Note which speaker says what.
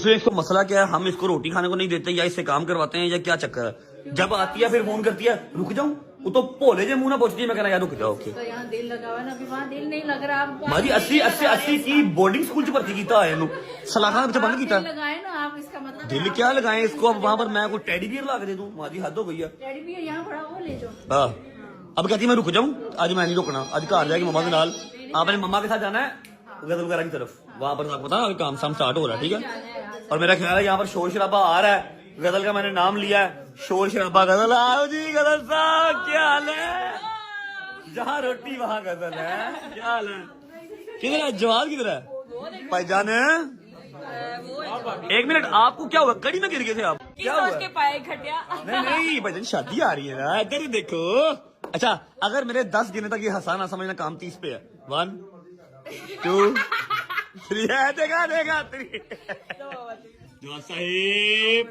Speaker 1: फिर इसको मसला क्या है, हम इसको रोटी खाने को नहीं देते या इससे काम करवाते हैं या क्या चक्कर है? जब आती है फिर फोन करती है रुक जाऊं, वो तो भोले जे मुंह ना पूछती है, मैं कहना यार रुक जाओ।
Speaker 2: तो यहाँ दिल लगा हुआ ना, अभी वहाँ दिल नहीं लग रहा। आप
Speaker 1: माजी 80 की बोर्डिंग स्कूल च भर्ती किया है सलाखा बच्चा बंद किया।
Speaker 2: लगाए ना आप, इसका मतलब
Speaker 1: दिल क्या लगाए इसको, अब वहां पर मैं कोई टेडी बियर ला के दे दूं? माजी हद हो गई है।
Speaker 2: डैडी भी यहाँ बड़ा वो ले जाओ।
Speaker 1: हाँ अब कहती मैं रुक जाऊं, आज मैं नहीं रुकना, आज घर जाएगी मम्मा के नाल। आपने मम्मा के साथ जाना है गजल वगैरह की तरफ, वहां पर आपको पता काम शाम स्टार्ट हो रहा है, ठीक है। और मेरा ख्याल है यहाँ पर शोर शराबा आ रहा है, गजल का मैंने नाम लिया है, शोर शराबा। गजल आओ जी, गजल साहब क्या हाल है? जहाँ रोटी वहाँ गजल है, क्या हाल है? किधर है जवाब, किधर है भाईजान? एक मिनट, आपको क्या हुआ? कड़ी में गिर गए थे आप? क्या हुआ? नहीं भाईजान शादी आ रही है ना, इधर ही देखो। अच्छा अगर मेरे 10 गिने तक ये हंसाना समझना काम 30 पे है। 1 2 3 देखा 3 साहिब।